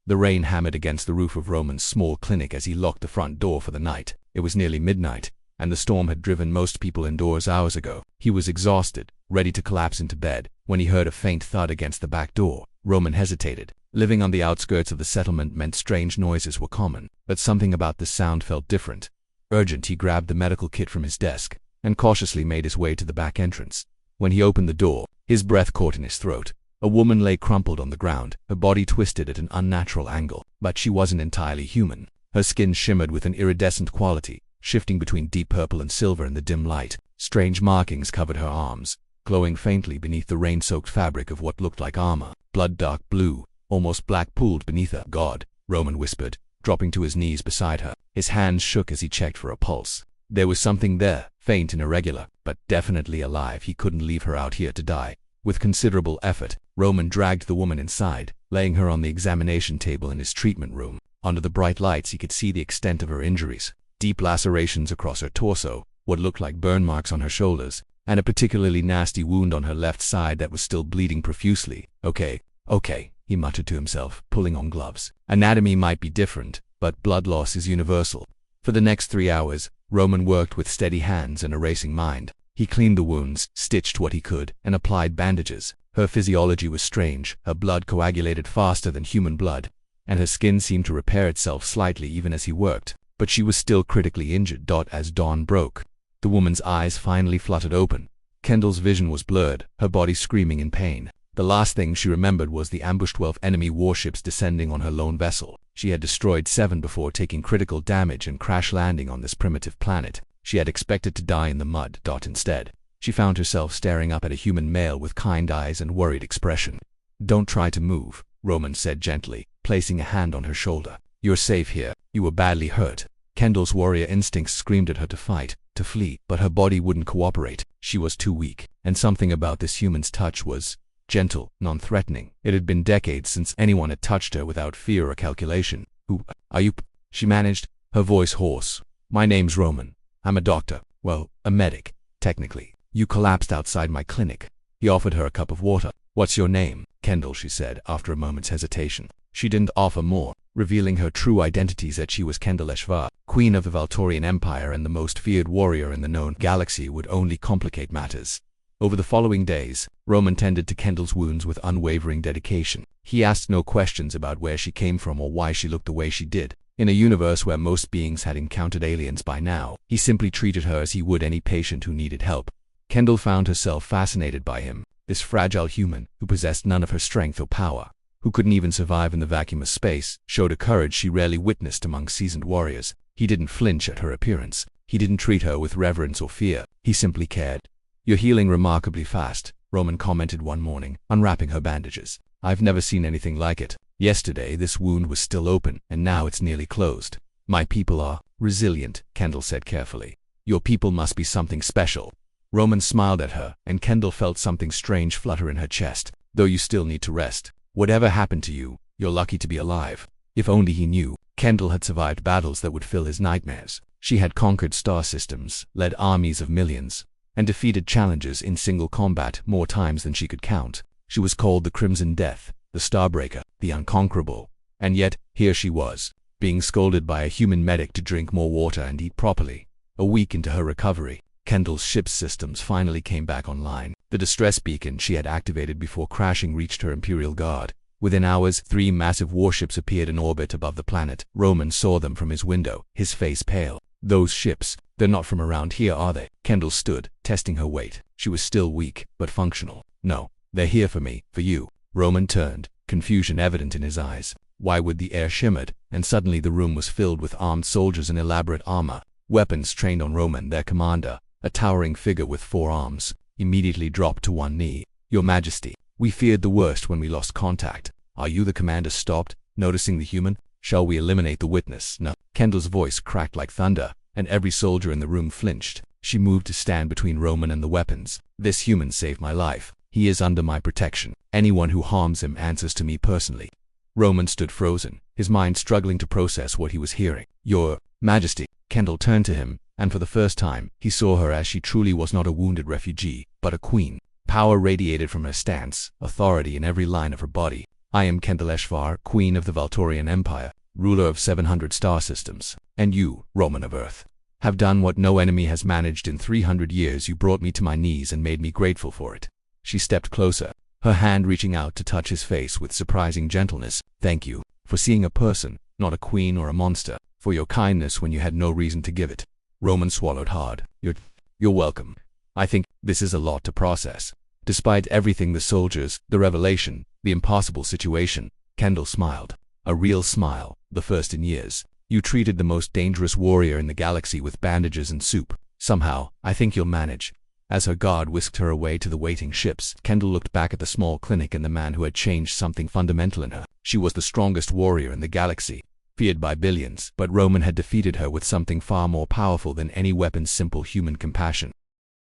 The rain hammered against the roof of Roman's small clinic as he locked the front door for the night. It was nearly midnight, and the storm had driven most people indoors hours ago. He was exhausted, ready to collapse into bed, when he heard a faint thud against the back door. Roman hesitated. Living on the outskirts of the settlement meant strange noises were common, but something about this sound felt different. Urgent, he grabbed the medical kit from his desk and cautiously made his way to the back entrance. When he opened the door, his breath caught in his throat. A woman lay crumpled on the ground, her body twisted at an unnatural angle, but she wasn't entirely human. Her skin shimmered with an iridescent quality, shifting between deep purple and silver in the dim light. Strange markings covered her arms, glowing faintly beneath the rain-soaked fabric of what looked like armor. Blood dark blue, almost black, pooled beneath her. "God," Roman whispered, dropping to his knees beside her. His hands shook as he checked for a pulse. There was something there, faint and irregular, but definitely alive. He couldn't leave her out here to die. With considerable effort, Roman dragged the woman inside, laying her on the examination table in his treatment room. Under the bright lights he could see the extent of her injuries. Deep lacerations across her torso, what looked like burn marks on her shoulders, and a particularly nasty wound on her left side that was still bleeding profusely. Okay, he muttered to himself, pulling on gloves. Anatomy might be different, but blood loss is universal. For the next 3 hours, Roman worked with steady hands and a racing mind. He cleaned the wounds, stitched what he could, and applied bandages. Her physiology was strange. Her blood coagulated faster than human blood, and her skin seemed to repair itself slightly even as he worked. But she was still critically injured. As dawn broke, the woman's eyes finally fluttered open. Kendall's vision was blurred, her body screaming in pain. The last thing she remembered was the ambushed 12 enemy warships descending on her lone vessel. She had destroyed 7 before taking critical damage and crash landing on this primitive planet. She had expected to die in the mud. Instead, she found herself staring up at a human male with kind eyes and worried expression. "Don't try to move," Roman said gently, placing a hand on her shoulder. "You're safe here. You were badly hurt." Kendall's warrior instincts screamed at her to fight, to flee, but her body wouldn't cooperate. She was too weak, and something about this human's touch was gentle, non-threatening. It had been decades since anyone had touched her without fear or calculation. "Who are you?" she managed, her voice hoarse. "My name's Roman. I'm a doctor. Well, a medic, technically. You collapsed outside my clinic." He offered her a cup of water. "What's your name?" "Kendall," she said after a moment's hesitation. She didn't offer more, revealing her true identity that she was Kendall HFY, queen of the Valtorian Empire and the most feared warrior in the known galaxy, would only complicate matters. Over the following days, Roman tended to Kendall's wounds with unwavering dedication. He asked no questions about where she came from or why she looked the way she did. In a universe where most beings had encountered aliens by now, he simply treated her as he would any patient who needed help. Kendall found herself fascinated by him, this fragile human who possessed none of her strength or power, who couldn't even survive in the vacuum of space, showed a courage she rarely witnessed among seasoned warriors. He didn't flinch at her appearance. He didn't treat her with reverence or fear. He simply cared. "You're healing remarkably fast," Roman commented one morning, unwrapping her bandages. "I've never seen anything like it. Yesterday this wound was still open, and now it's nearly closed." "My people are resilient," Kendall said carefully. "Your people must be something special." Roman smiled at her, and Kendall felt something strange flutter in her chest. "Though you still need to rest. Whatever happened to you, you're lucky to be alive." If only he knew. Kendall had survived battles that would fill his nightmares. She had conquered star systems, led armies of millions, and defeated challenges in single combat more times than she could count. She was called the Crimson Death, the Starbreaker, the Unconquerable. And yet, here she was, being scolded by a human medic to drink more water and eat properly. A week into her recovery, Kendall's ship's systems finally came back online. The distress beacon she had activated before crashing reached her Imperial Guard. Within hours, 3 massive warships appeared in orbit above the planet. Roman saw them from his window, his face pale. "Those ships, they're not from around here, are they?" Kendall stood, testing her weight. She was still weak, but functional. "No, they're here for me, for you." Roman turned, confusion evident in his eyes. Why would the air shimmered, and suddenly the room was filled with armed soldiers in elaborate armor, weapons trained on Roman. Their commander, a towering figure with 4 arms, immediately dropped to one knee. "Your Majesty, we feared the worst when we lost contact. Are you the commander?" Stopped, noticing the human. "Shall we eliminate the witness?" "No." Kendall's voice cracked like thunder, and every soldier in the room flinched. She moved to stand between Roman and the weapons. "This human saved my life. He is under my protection. Anyone who harms him answers to me personally." Roman stood frozen, his mind struggling to process what he was hearing. "Your Majesty." Kendall turned to him, and for the first time, he saw her as she truly was, not a wounded refugee, but a queen. Power radiated from her stance, authority in every line of her body. I am Kendall HFY, Queen of the Valtorian Empire, ruler of 700 star systems. And you, Roman of Earth, have done what no enemy has managed in 300 years. You brought me to my knees and made me grateful for it. She stepped closer, her hand reaching out to touch his face with surprising gentleness. Thank you for seeing a person, not a queen or a monster, for your kindness when you had no reason to give it. Roman swallowed hard. You're welcome. I think this is a lot to process. Despite everything, the soldiers, the revelation, the impossible situation, Kendall smiled. A real smile, the first in years. You treated the most dangerous warrior in the galaxy with bandages and soup. Somehow, I think you'll manage. As her guard whisked her away to the waiting ships, Kendall looked back at the small clinic and the man who had changed something fundamental in her. She was the strongest warrior in the galaxy, feared by billions, but Roman had defeated her with something far more powerful than any weapon's simple human compassion.